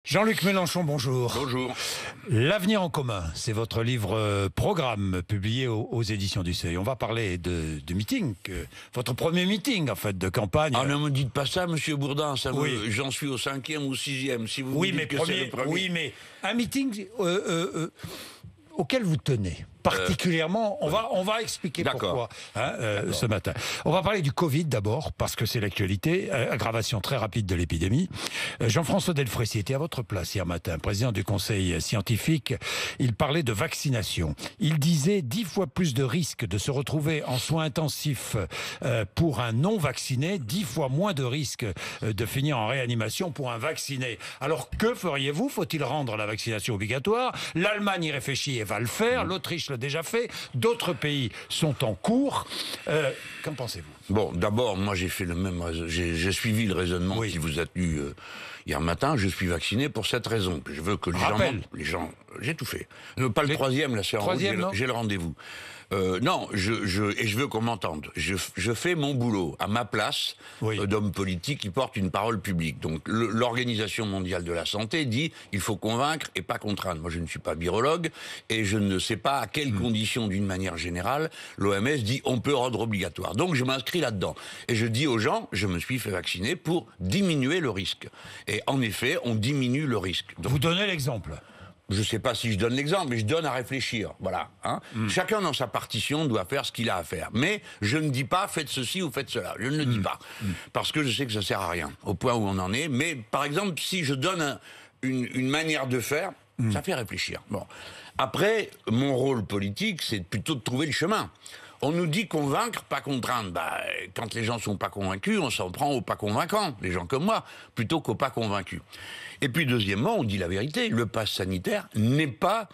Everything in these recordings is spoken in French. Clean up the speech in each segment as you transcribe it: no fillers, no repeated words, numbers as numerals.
Jean-Luc Mélenchon, bonjour. Bonjour. L'avenir en commun, c'est votre livre programme publié aux éditions du Seuil. On va parler du meeting, votre premier meeting en fait de campagne. Ah, ne me dites pas ça, Monsieur Bourdin. Oui. J'en suis au 5e ou 6e. Si vous Oui, me mais dites que c'est le premier. oui, mais un meeting auquel vous tenez particulièrement. On va expliquer pourquoi ce matin. On va parler du Covid d'abord, parce que c'est l'actualité, aggravation très rapide de l'épidémie. Jean-François Delfraissy était à votre place hier matin, président du conseil scientifique. Il parlait de vaccination. Il disait 10 fois plus de risques de se retrouver en soins intensifs pour un non-vacciné, 10 fois moins de risques de finir en réanimation pour un vacciné. Alors que feriez-vous? Faut-il rendre la vaccination obligatoire? L'Allemagne y réfléchit et va le faire. L'Autriche l'a déjà fait. D'autres pays sont en cours. Qu'en pensez-vous? Bon, d'abord, moi j'ai fait le même. J'ai suivi le raisonnement qui vous a tenu hier matin. Je suis vacciné pour cette raison. Je veux que les gens. J'ai tout fait. Pas le troisième, là, c'est en route. J'ai le rendez-vous. Non, et je veux qu'on m'entende. Je fais mon boulot à ma place d'homme politique qui porte une parole publique. Donc l'Organisation mondiale de la santé dit il faut convaincre et pas contraindre. Moi je ne suis pas virologue et je ne sais pas à quelles conditions d'une manière générale l'OMS dit on peut rendre obligatoire. Donc je m'inscris là-dedans. Et je dis aux gens, je me suis fait vacciner pour diminuer le risque. Et en effet, on diminue le risque. Donc, vous donnez l'exemple. je ne sais pas si je donne l'exemple, mais je donne à réfléchir. Voilà. Chacun dans sa partition doit faire ce qu'il a à faire. Mais je ne dis pas faites ceci ou faites cela. Je ne le dis pas. Parce que je sais que ça ne sert à rien, au point où on en est. Mais par exemple, si je donne une manière de faire, ça fait réfléchir. Bon. Après, mon rôle politique, c'est plutôt de trouver le chemin. On nous dit convaincre, pas contraindre. Quand les gens sont pas convaincus, on s'en prend aux pas convaincants, les gens comme moi, plutôt qu'aux pas convaincus. Et puis deuxièmement, on dit la vérité, le pass sanitaire n'est pas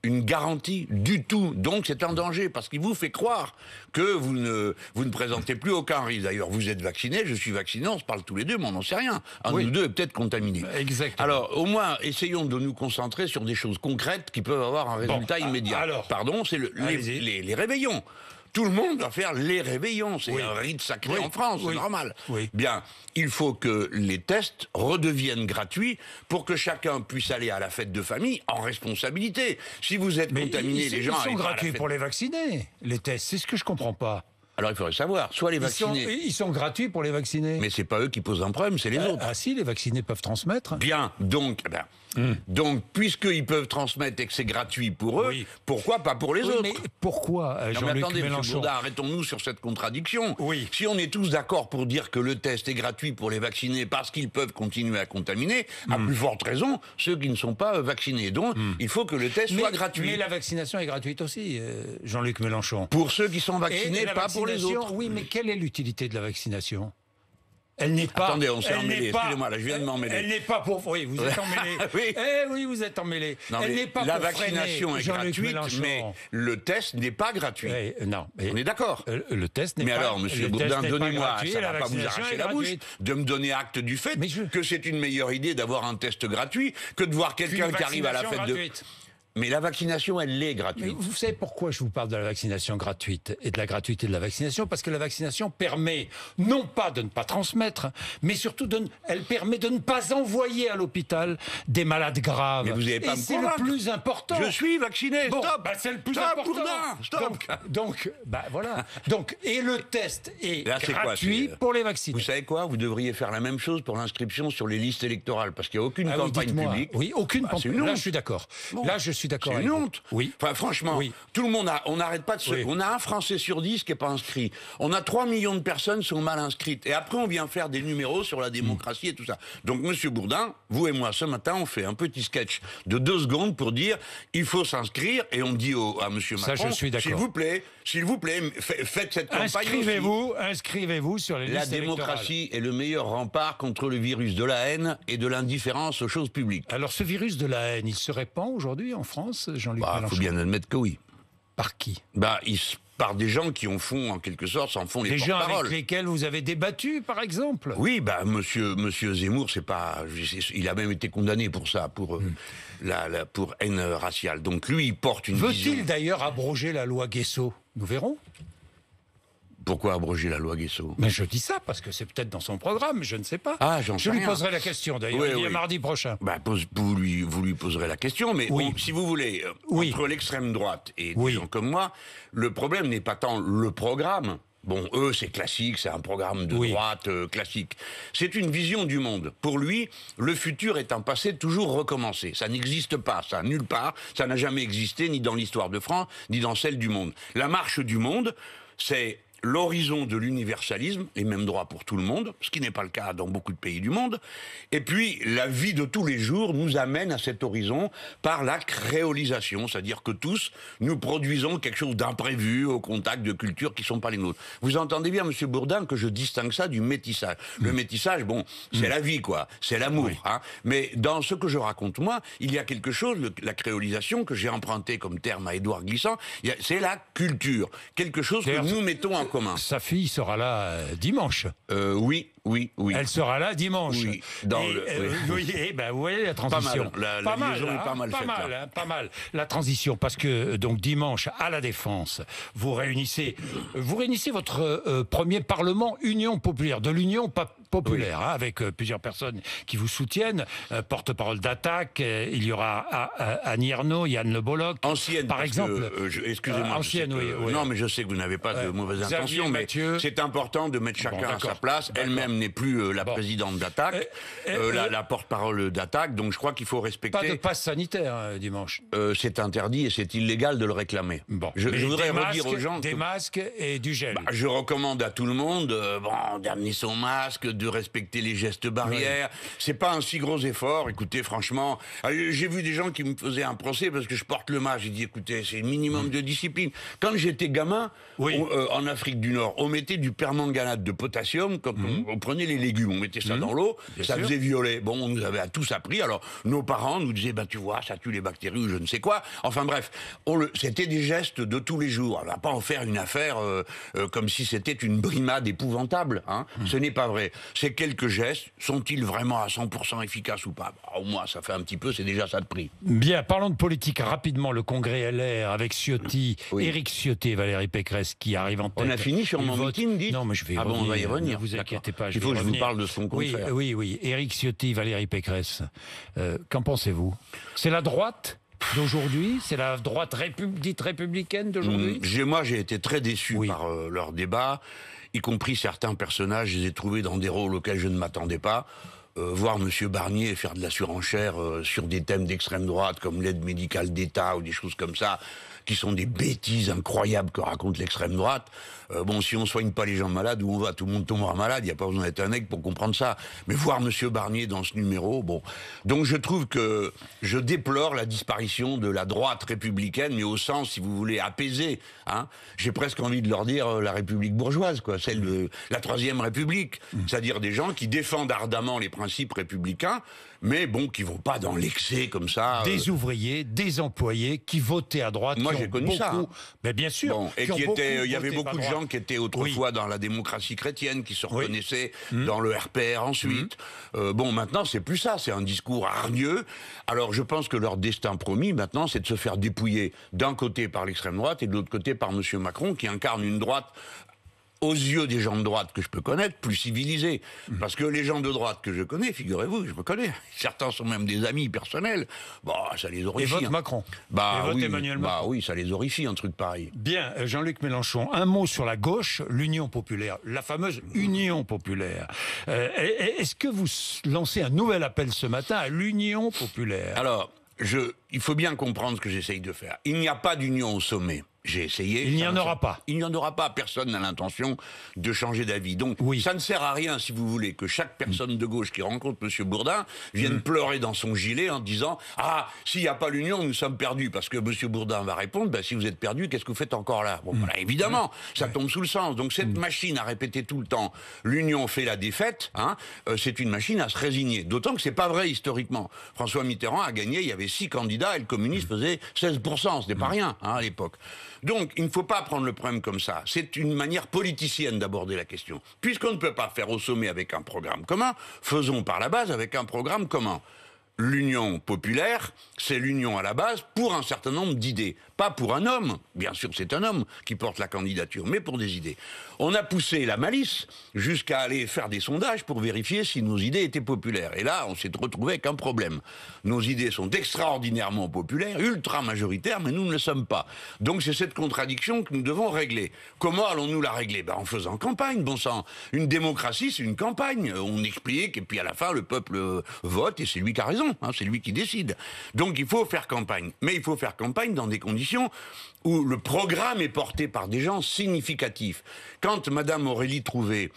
une garantie du tout. Donc c'est un danger, parce qu'il vous fait croire que vous ne présentez plus aucun risque. D'ailleurs, vous êtes vacciné, je suis vacciné, on se parle tous les deux, mais on n'en sait rien. Un de nous deux est peut-être contaminé. Exactement. Alors, au moins, essayons de nous concentrer sur des choses concrètes qui peuvent avoir un résultat immédiat. Alors, pardon, c'est les réveillons. Tout le monde va faire les réveillons. C'est un rite sacré en France, c'est normal. Bien, il faut que les tests redeviennent gratuits pour que chacun puisse aller à la fête de famille en responsabilité. Si vous êtes contaminé, les gens... Ils sont gratuits pour les vaccinés, les tests. C'est ce que je comprends pas. Alors il faudrait savoir, soit les vaccinés... Ils sont gratuits pour les vaccinés. Mais c'est pas eux qui posent un problème, c'est les autres. Ah si, les vaccinés peuvent transmettre. Bien, donc puisqu'ils peuvent transmettre et que c'est gratuit pour eux, pourquoi pas pour les autres? Mais pourquoi, Jean-Luc Mélenchon? M. Bourdin, arrêtons-nous sur cette contradiction. Oui. Si on est tous d'accord pour dire que le test est gratuit pour les vaccinés parce qu'ils peuvent continuer à contaminer, à plus forte raison, ceux qui ne sont pas vaccinés. Donc, il faut que le test soit gratuit. Mais la vaccination est gratuite aussi, Jean-Luc Mélenchon. Pour ceux qui sont vaccinés, pas pour les autres. Oui, mais quelle est l'utilité de la vaccination? Elle n'est pas... Attendez, on s'est emmêlé, excusez-moi, là, je viens de m'emmêler. Elle n'est pas pour... Oui, vous êtes emmêlé. Oui, vous êtes emmêlé. Elle n'est pas la pour vaccination est gratuite, mais le test n'est pas gratuit. Non. On est d'accord. Le test n'est pas... Mais alors, monsieur Bourdin, donnez-moi, ça ne va pas vous arracher la bouche, de me donner acte du fait que c'est une meilleure idée d'avoir un test gratuit que de voir quelqu'un qui arrive à la fête de... Mais la vaccination, elle l'est gratuite. Mais vous savez pourquoi je vous parle de la vaccination gratuite et de la gratuité de la vaccination? Parce que la vaccination permet non pas de ne pas transmettre, mais surtout elle permet de ne pas envoyer à l'hôpital des malades graves. Mais vous n'avez pas et c'est le plus important. Je suis vacciné, bon, stop. C'est le plus important. Bourdin, stop. Donc, voilà. Et le test est gratuit pour les vaccinés. Vous savez quoi? Vous devriez faire la même chose pour l'inscription sur les listes électorales, parce qu'il n'y a aucune campagne publique. Oui, aucune campagne. Là, je suis d'accord. Là, je suis d'accord. C'est une honte. Oui. Enfin, franchement, tout le monde on n'arrête pas de se... On a un Français sur 10 qui n'est pas inscrit. On a 3 millions de personnes qui sont mal inscrites. Et après, on vient faire des numéros sur la démocratie et tout ça. Donc, monsieur Bourdin, vous et moi, ce matin, on fait un petit sketch de 2 secondes pour dire il faut s'inscrire. Et on dit à monsieur Macron, ça, je suis d'accord. S'il vous plaît, faites cette campagne. Inscrivez-vous sur les listes électorales. La démocratie est le meilleur rempart contre le virus de la haine et de l'indifférence aux choses publiques. Alors, ce virus de la haine, il se répand aujourd'hui en France, Jean-Luc Mélenchon? Il faut bien admettre que oui. Par qui? Par des gens qui en font, en quelque sorte, s'en font les porte-paroles. Des gens avec lesquels vous avez débattu, par exemple? Oui, monsieur Zemmour, c'est pas... Il a même été condamné pour ça, pour haine raciale. Donc lui, il porte une vision... Veut-il d'ailleurs abroger la loi Guesso? Nous verrons. Pourquoi abroger la loi Guesso? Mais je dis ça parce que c'est peut-être dans son programme, je ne sais pas. Ah, j'en sais Je lui rien. poserai la question d'ailleurs, il est mardi prochain. Bah, vous lui poserez la question, mais bon, si vous voulez, entre l'extrême droite et des gens comme moi, le problème n'est pas tant le programme. Bon, eux, c'est classique, c'est un programme de droite classique. C'est une vision du monde. Pour lui, le futur est un passé toujours recommencé. Ça n'existe pas, ça, nulle part. Ça n'a jamais existé, ni dans l'histoire de France, ni dans celle du monde. La marche du monde, c'est l'horizon de l'universalisme, les mêmes droits pour tout le monde, ce qui n'est pas le cas dans beaucoup de pays du monde. Et puis, la vie de tous les jours nous amène à cet horizon par la créolisation, c'est-à-dire que tous, nous produisons quelque chose d'imprévu au contact de cultures qui ne sont pas les nôtres. Vous entendez bien, Monsieur Bourdin, que je distingue ça du métissage. Le métissage, bon, c'est la vie, quoi, c'est l'amour. Hein. Mais dans ce que je raconte, moi, il y a quelque chose, la créolisation, que j'ai emprunté comme terme à Édouard Glissant, c'est la culture, quelque chose que nous mettons en commun. Sa fille sera là dimanche. Oui. Elle sera là dimanche. Oui. Vous voyez la transition. Pas mal. La liaison est pas mal faite. Pas mal. La transition, parce que donc dimanche à la Défense, vous réunissez votre premier Parlement Union populaire, de l'Union populaire, avec plusieurs personnes qui vous soutiennent. Porte-parole d'Attaque, il y aura Annie Ernaux, Yann Le Bolloc. Ancienne, par exemple. Excusez-moi. Ancienne, oui. Non, mais je sais que vous n'avez pas de mauvaises intentions, mais c'est important de mettre chacun à sa place. Elle-même n'est plus la présidente d'Attaque, la porte-parole d'Attaque, donc je crois qu'il faut respecter... Pas de passe sanitaire dimanche. C'est interdit et c'est illégal de le réclamer. Bon. Je voudrais redire aux gens... Des masques et du gel. Je recommande à tout le monde d'amener son masque, de respecter les gestes barrières. C'est pas un si gros effort. Écoutez, franchement, j'ai vu des gens qui me faisaient un procès parce que je porte le masque. J'ai dit, écoutez, c'est un minimum de discipline. Quand j'étais gamin, en Afrique du Nord, on mettait du permanganate de potassium quand on prenait les légumes. On mettait ça dans l'eau, ça faisait violet. Bon, on nous avait tous appris. Alors, nos parents nous disaient, tu vois, ça tue les bactéries ou je ne sais quoi. Enfin bref, c'était des gestes de tous les jours. On va pas en faire une affaire comme si c'était une brimade épouvantable. Hein. Ce n'est pas vrai. Ces quelques gestes, sont-ils vraiment à 100% efficaces ou pas? Au moins, ça fait un petit peu, c'est déjà ça de prix. Bien, parlons de politique rapidement. Le congrès LR avec Ciotti, Éric Ciotti et Valérie Pécresse qui arrivent en tête. On a fini sur mon meeting, dites? Non, mais je vais y revenir. On va y revenir. Ne vous inquiétez pas. Il faut que je vous parle de son confrère. Oui. Éric Ciotti, Valérie Pécresse. Qu'en pensez-vous? C'est la droite d'aujourd'hui? C'est la droite dite républicaine d'aujourd'hui? Moi, j'ai été très déçu par leur débat, y compris certains personnages, je les ai trouvés dans des rôles auxquels je ne m'attendais pas. Voir M. Barnier faire de la surenchère sur des thèmes d'extrême droite comme l'aide médicale d'État ou des choses comme ça, qui sont des bêtises incroyables que raconte l'extrême droite. Si on ne soigne pas les gens malades, où on va, tout le monde tombera malade, il n'y a pas besoin d'être un aigle pour comprendre ça. Mais voir M. Barnier dans ce numéro, Donc je trouve que je déplore la disparition de la droite républicaine, mais au sens, si vous voulez, apaisé. Hein. J'ai presque envie de leur dire la République bourgeoise, quoi, celle de la Troisième République. C'est-à-dire des gens qui défendent ardemment les principes républicains, mais qui vont pas dans l'excès comme ça. Des ouvriers, des employés qui votaient à droite. Moi, j'ai connu ça. Mais bien sûr. Et il y avait beaucoup de gens qui étaient autrefois dans la démocratie chrétienne, qui se reconnaissaient dans le RPR ensuite. Maintenant, c'est plus ça. C'est un discours hargneux. Alors, je pense que leur destin promis, maintenant, c'est de se faire dépouiller d'un côté par l'extrême droite et de l'autre côté par M. Macron, qui incarne une droite aux yeux des gens de droite que je peux connaître, plus civilisés. Parce que les gens de droite que je connais, figurez-vous, je me connais. Certains sont même des amis personnels. Ça les horrifie. Et vote Macron. Et vote Emmanuel Macron. Oui, ça les horrifie, un truc pareil. Bien, Jean-Luc Mélenchon, un mot sur la gauche, l'Union populaire, la fameuse Union populaire. Est-ce que vous lancez un nouvel appel ce matin à l'Union populaire? Alors, il faut bien comprendre ce que j'essaye de faire. Il n'y a pas d'union au sommet. J'ai essayé. Il n'y en aura pas. Il n'y en aura pas. Personne n'a l'intention de changer d'avis. Donc, ça ne sert à rien, si vous voulez, que chaque personne de gauche qui rencontre M. Bourdin vienne pleurer dans son gilet en disant « Ah, s'il n'y a pas l'union, nous sommes perdus. » Parce que M. Bourdin va répondre « Si vous êtes perdus, qu'est-ce que vous faites encore là ?» Voilà, évidemment, ça tombe sous le sens. Donc, cette machine à répéter tout le temps « L'union fait la défaite », c'est une machine à se résigner. D'autant que c'est pas vrai historiquement. François Mitterrand a gagné, il y avait 6 candidats et le communiste faisait 16%. Ce n'est pas rien à l'époque. Donc, il ne faut pas prendre le problème comme ça. C'est une manière politicienne d'aborder la question. Puisqu'on ne peut pas faire au sommet avec un programme commun, faisons par la base avec un programme commun. l'union populaire, c'est l'union à la base pour un certain nombre d'idées. Pas pour un homme, bien sûr c'est un homme qui porte la candidature, mais pour des idées. On a poussé la malice jusqu'à aller faire des sondages pour vérifier si nos idées étaient populaires. Et là, on s'est retrouvé avec un problème. Nos idées sont extraordinairement populaires, ultra majoritaires, mais nous ne le sommes pas. Donc c'est cette contradiction que nous devons régler. Comment allons-nous la régler? En faisant campagne, bon sang. Une démocratie, c'est une campagne. On explique, et puis à la fin, le peuple vote, et c'est lui qui a raison. C'est lui qui décide. Donc il faut faire campagne. Mais il faut faire campagne dans des conditions où le programme est porté par des gens significatifs. Quand Madame Aurélie Trouvé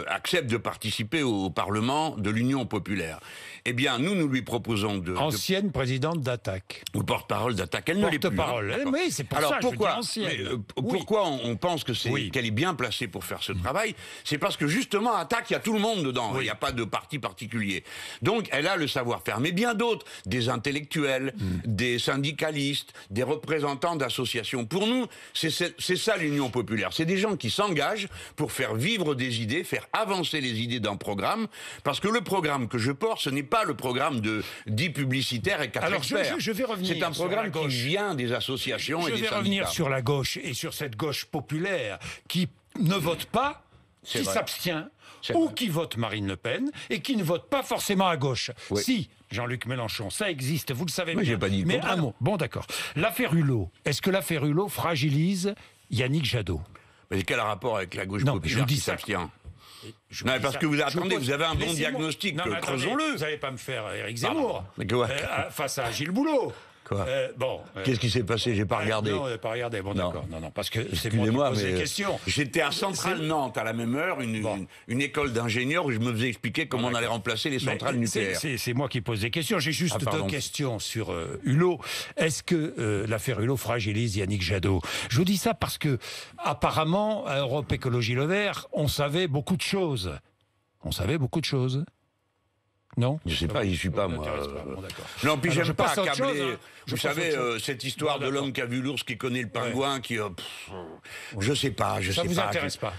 accepte de participer au Parlement de l'Union populaire, eh bien, nous lui proposons de... Ancienne présidente d'Attaque. Ou porte-parole d'Attaque, elle ne l'est plus. Porte-parole, oui, c'est pour alors, ça pourquoi, je dis ancienne. Pourquoi on pense qu'elle est bien placée pour faire ce travail? C'est parce que justement, Attaque, il y a tout le monde dedans, il n'y a pas de parti particulier. Donc, elle a le savoir-faire. Mais bien d'autres, des intellectuels, des syndicalistes, des représentants d'associations. Pour nous, c'est ça l'Union populaire. C'est des gens qui s'engagent pour faire vivre des idées, faire avancer les idées d'un programme, parce que le programme que je porte, ce n'est pas le programme de 10 publicitaires et 4 experts. Alors, je vais revenir. C'est un programme qui vient des associations et des syndicats. Je vais revenir sur la gauche et sur cette gauche populaire qui ne vote pas, qui s'abstient, ou qui vote Marine Le Pen et qui ne vote pas forcément à gauche. Oui. Si, Jean-Luc Mélenchon, ça existe, vous le savez bien. J'ai pas dit le mais contraire. un mot. Bon, d'accord. L'affaire Hulot, est-ce que l'affaire Hulot fragilise Yannick Jadot? Mais quel rapport avec la gauche Non, populaire je vous dis qui ça. s'abstient? Non, parce que vous attendez, vous avez un bon diagnostic, creusons-le. Vous n'allez pas me faire Éric Zemmour face à Gilles Boulot. Quoi Qu'est-ce qui s'est passé? J'ai pas regardé. Non, pas regardé. Bon, d'accord. Non, parce que c'est moi qui pose des questions. J'étais à Centrale Nantes à la même heure, une école d'ingénieurs où je me faisais expliquer comment on allait remplacer les centrales nucléaires. C'est moi qui pose des questions. J'ai juste deux questions sur Hulot. Est-ce que l'affaire Hulot fragilise Yannick Jadot? Je vous dis ça parce que apparemment, à Europe Écologie Le Vert, on savait beaucoup de choses. Non, je sais pas, j'y suis pas moi. Bon, non, puis j'aime pas accabler. Vous savez, cette histoire de l'homme qui a vu l'ours, qui connaît le pingouin, qui. Je sais pas. Ça vous intéresse pas?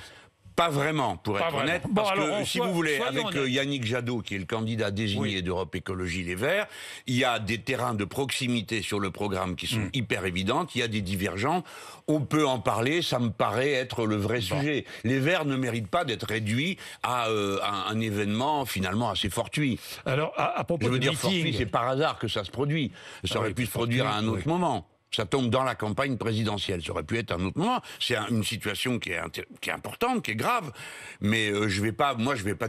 Pas vraiment, pour être honnête, parce que si vous voulez, avec honnête. Yannick Jadot, qui est le candidat désigné d'Europe Écologie Les Verts, il y a des terrains de proximité sur le programme qui sont hyper évidentes, il y a des divergents, on peut en parler, ça me paraît être le vrai sujet. Les Verts ne méritent pas d'être réduits à un événement finalement assez fortuit. Alors, à propos de meeting... fortuit, c'est par hasard que ça se produit. Ça aurait pu se produire à un autre moment. Ça tombe dans la campagne présidentielle. Ça aurait pu être un autre moment. C'est une situation qui est importante, qui est grave. Mais je vais pas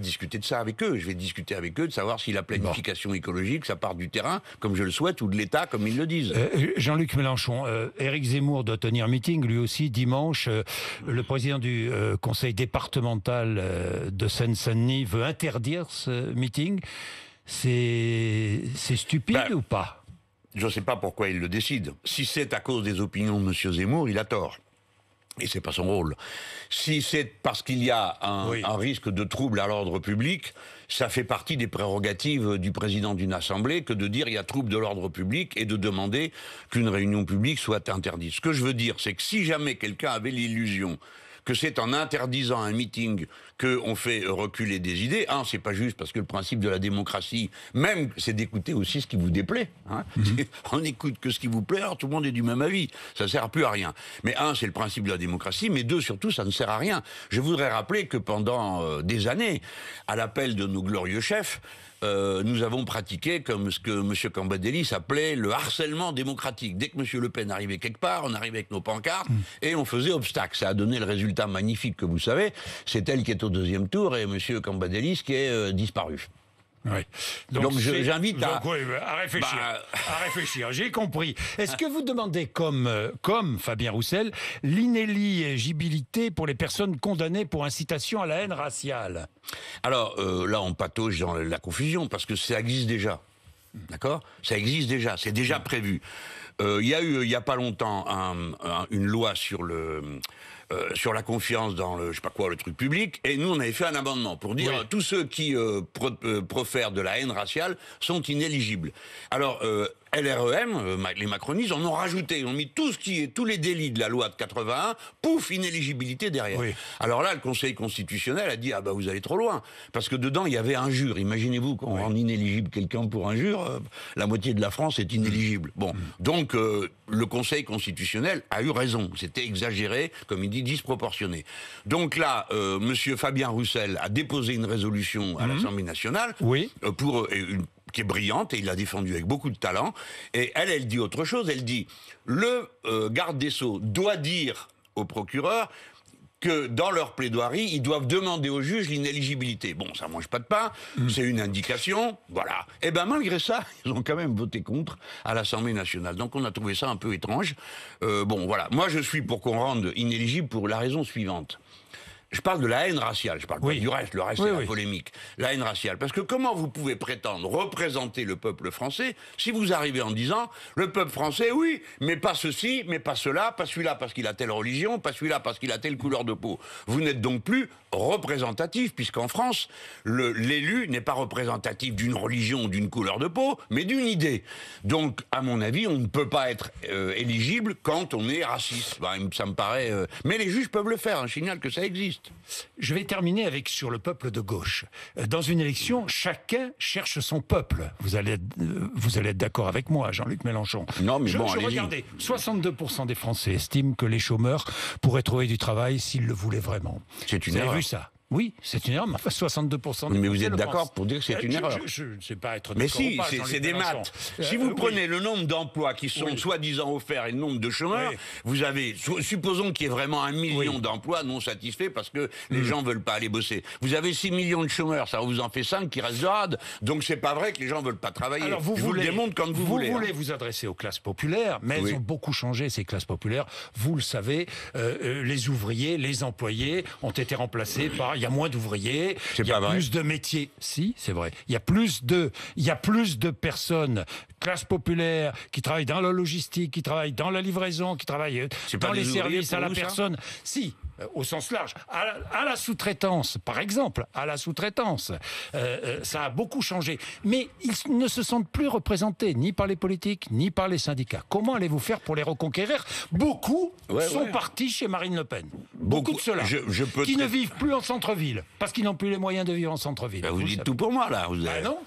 discuter de ça avec eux. Je vais discuter avec eux de savoir si la planification écologique, ça part du terrain, comme je le souhaite, ou de l'État, comme ils le disent. Jean-Luc Mélenchon, Éric Zemmour doit tenir meeting, lui aussi, dimanche. Le président du conseil départemental de Seine-Saint-Denis veut interdire ce meeting. C'est stupide ou pas? Je ne sais pas pourquoi il le décide. Si c'est à cause des opinions de M. Zemmour, il a tort. Et c'est pas son rôle. Si c'est parce qu'il y a un risque de trouble à l'ordre public, ça fait partie des prérogatives du président d'une assemblée que de dire il y a trouble de l'ordre public et de demander qu'une réunion publique soit interdite. Ce que je veux dire, c'est que si jamais quelqu'un avait l'illusion que c'est en interdisant un meeting qu'on fait reculer des idées. C'est pas juste, parce que le principe de la démocratie, même, c'est d'écouter aussi ce qui vous déplaît. On n'écoute que ce qui vous plaît, alors tout le monde est du même avis. Ça sert plus à rien. Mais c'est le principe de la démocratie, mais deux, surtout, ça ne sert à rien. Je voudrais rappeler que pendant des années, à l'appel de nos glorieux chefs, nous avons pratiqué comme ce que M. Cambadélis appelait le harcèlement démocratique. Dès que M. Le Pen arrivait quelque part, on arrivait avec nos pancartes et on faisait obstacle. Ça a donné le résultat magnifique que vous savez. C'est elle qui est au deuxième tour et M. Cambadélis qui est disparu. Oui. Donc j'invite à réfléchir. À réfléchir. J'ai compris. Est-ce que vous demandez, comme Fabien Roussel, l'inéligibilité pour les personnes condamnées pour incitation à la haine raciale? Alors là, on patauge dans la confusion parce que ça existe déjà. D'accord ? Ça existe déjà. C'est déjà prévu. Il y a eu, il n'y a pas longtemps, une loi sur la confiance dans le, je sais pas quoi, le truc public, et nous on avait fait un amendement pour dire tous ceux qui profèrent de la haine raciale sont inéligibles. Alors LREM, les macronistes, en ont rajouté. Ils ont mis tous les délits de la loi de 81, pouf, inéligibilité derrière. Oui. Alors là, le Conseil constitutionnel a dit, ah bah vous allez trop loin. Parce que dedans, il y avait injure. Imaginez-vous qu'on rend inéligible quelqu'un pour injure, la moitié de la France est inéligible. Bon, donc le Conseil constitutionnel a eu raison. C'était exagéré, comme il dit, disproportionné. Donc là, monsieur Fabien Roussel a déposé une résolution à l'Assemblée nationale qui est brillante, et il l'a défendue avec beaucoup de talent. Et elle dit autre chose. Elle dit, le garde des Sceaux doit dire au procureur que dans leur plaidoirie, ils doivent demander au juge l'inéligibilité. Bon, ça mange pas de pain, c'est une indication, voilà. Et bien malgré ça, ils ont quand même voté contre à l'Assemblée nationale. Donc on a trouvé ça un peu étrange. Bon, voilà. Moi, je suis pour qu'on rende inéligible pour la raison suivante. Je parle de la haine raciale, je parle pas du reste, le reste c'est la polémique. La haine raciale, parce que comment vous pouvez prétendre représenter le peuple français si vous arrivez en disant, le peuple français, oui, mais pas ceci, mais pas cela, pas celui-là parce qu'il a telle religion, pas celui-là parce qu'il a telle couleur de peau. Vous n'êtes donc plus représentatif, puisqu'en France, l'élu n'est pas représentatif d'une religion ou d'une couleur de peau, mais d'une idée. Donc, à mon avis, on ne peut pas être éligible quand on est raciste. Ben, ça me paraît... Mais les juges peuvent le faire, un signal que ça existe. Je vais terminer sur le peuple de gauche. Dans une élection, chacun cherche son peuple. Vous allez être d'accord avec moi, Jean-Luc Mélenchon. Non, mais bon, regardez, 62% des Français estiment que les chômeurs pourraient trouver du travail s'ils le voulaient vraiment. C'est une erreur. Vous avez vu ça ? Oui, c'est une erreur, mais enfin 62% Mais vous êtes d'accord pour dire que c'est une erreur? Je ne sais pas être d'accord. Mais si, c'est des maths. Si vous prenez le nombre d'emplois qui sont soi-disant offerts et le nombre de chômeurs, vous avez, supposons qu'il y ait vraiment 1 million d'emplois non satisfaits parce que les gens ne veulent pas aller bosser. Vous avez 6 millions de chômeurs, ça vous en fait 5 qui restent de rade. Donc c'est pas vrai que les gens ne veulent pas travailler. Alors je vous le démontre quand vous voulez. Vous voulez vous adresser aux classes populaires, mais elles ont beaucoup changé, ces classes populaires. Vous le savez, les ouvriers, les employés ont été remplacés par... Il y a moins d'ouvriers. Il y a plus de métiers. Si, c'est vrai. Il y a plus de personnes, classe populaire, qui travaillent dans la logistique, qui travaillent dans la livraison, qui travaillent dans les services à la personne. Si, au sens large. À la sous-traitance, par exemple, à la sous-traitance. Ça a beaucoup changé. Mais ils ne se sentent plus représentés, ni par les politiques, ni par les syndicats. Comment allez-vous faire pour les reconquérir? Beaucoup sont partis chez Marine Le Pen. Beaucoup de ceux-là. Qui ne vivent plus en centre-ville. Parce qu'ils n'ont plus les moyens de vivre en centre-ville. Vous dites tout pour moi, là. Non.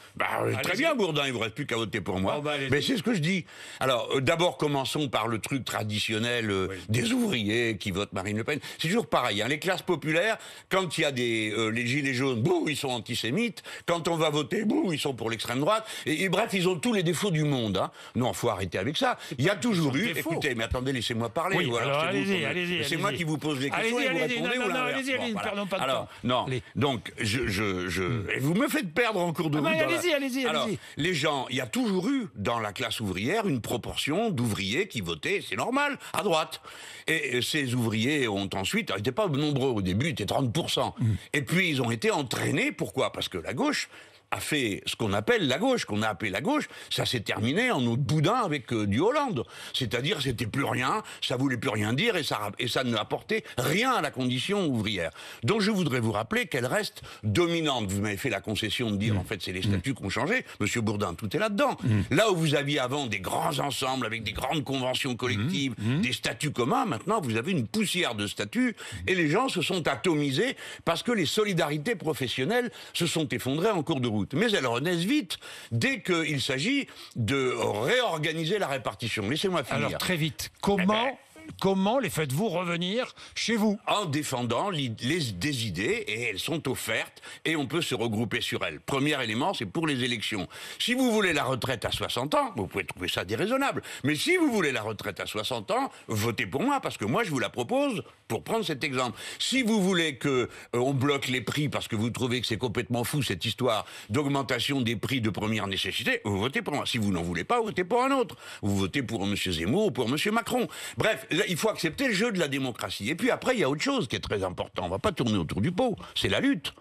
Très bien, Bourdin, il ne vous reste plus qu'à voter pour moi. Mais c'est ce que je dis. Alors, d'abord, commençons par le truc traditionnel des ouvriers qui votent Marine Le Pen. C'est toujours pareil. Hein. Les classes populaires, quand il y a les gilets jaunes, bouh, ils sont antisémites. Quand on va voter, bouh, ils sont pour l'extrême droite. Et bref, ils ont tous les défauts du monde. Hein. Non, il faut arrêter avec ça. Il y a toujours eu... Écoutez, mais attendez, laissez-moi parler. Oui, alors allez-y. C'est moi qui vous pose les questions et vous répondez ou l'inverse. Allez-y, perdons pas de temps. Non, donc, et vous me faites perdre en cours de route. Allez-y. Alors, les gens, il y a toujours eu dans la classe ouvrière une proportion d'ouvriers qui votaient, c'est normal, à droite. Et ces ouvriers ont ensuite, ils n'étaient pas nombreux au début, ils étaient 30%. Et puis ils ont été entraînés, pourquoi? Parce que la gauche a fait ce qu'on appelle la gauche, qu'on a appelé la gauche, ça s'est terminé en eau de boudin avec du Hollande. C'est-à-dire, c'était plus rien, ça voulait plus rien dire et ça ne apportait rien à la condition ouvrière. Donc je voudrais vous rappeler qu'elle reste dominante. Vous m'avez fait la concession de dire, en fait, c'est les statuts qui ont changé. Monsieur Bourdin, tout est là-dedans. Là où vous aviez avant des grands ensembles avec des grandes conventions collectives, des statuts communs, maintenant vous avez une poussière de statuts et les gens se sont atomisés parce que les solidarités professionnelles se sont effondrées en cours de route. Mais elles renaissent vite dès qu'il s'agit de réorganiser la répartition. Laissez-moi finir. Alors très vite, comment les faites-vous revenir chez vous? En défendant des idées, et elles sont offertes, et on peut se regrouper sur elles. Premier élément, c'est pour les élections. Si vous voulez la retraite à 60 ans, vous pouvez trouver ça déraisonnable, mais si vous voulez la retraite à 60 ans, votez pour moi, parce que moi je vous la propose, pour prendre cet exemple. Si vous voulez qu'on bloque les prix, parce que vous trouvez que c'est complètement fou cette histoire d'augmentation des prix de première nécessité, vous votez pour moi. Si vous n'en voulez pas, votez pour un autre. Vous votez pour M. Zemmour ou pour M. Macron. Bref, il faut accepter le jeu de la démocratie. Et puis après, il y a autre chose qui est très important. On ne va pas tourner autour du pot. C'est la lutte.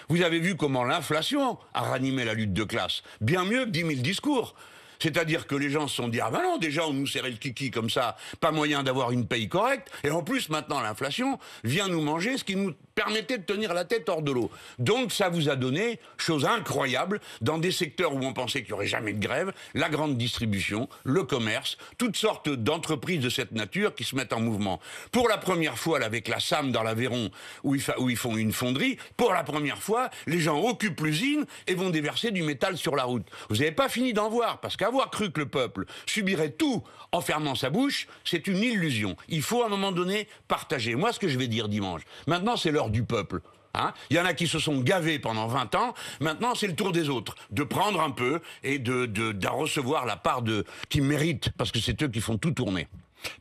Vous avez vu comment l'inflation a ranimé la lutte de classe. Bien mieux que 10 000 discours. C'est-à-dire que les gens se sont dit « Ah ben non, déjà on nous serrait le kiki comme ça, pas moyen d'avoir une paye correcte. Et en plus, maintenant, l'inflation vient nous manger ce qui nous permettait de tenir la tête hors de l'eau. Donc ça vous a donné, chose incroyable, dans des secteurs où on pensait qu'il n'y aurait jamais de grève, la grande distribution, le commerce, toutes sortes d'entreprises de cette nature qui se mettent en mouvement. Pour la première fois, là, avec la SAM dans l'Aveyron, où ils font une fonderie, pour la première fois, les gens occupent l'usine et vont déverser du métal sur la route. Vous n'avez pas fini d'en voir, parce qu'avoir cru que le peuple subirait tout en fermant sa bouche, c'est une illusion. Il faut à un moment donné partager. Moi, ce que je vais dire dimanche, maintenant c'est l'heure du peuple. Hein, il y en a qui se sont gavés pendant 20 ans, maintenant c'est le tour des autres, de prendre un peu et de recevoir la part qu'ils méritent, parce que c'est eux qui font tout tourner.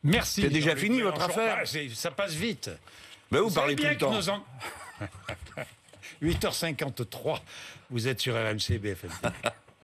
Merci. C'est déjà fini votre affaire? Ça passe vite. Ben vous parlez tout le temps. 8h53, vous êtes sur RMC BFM.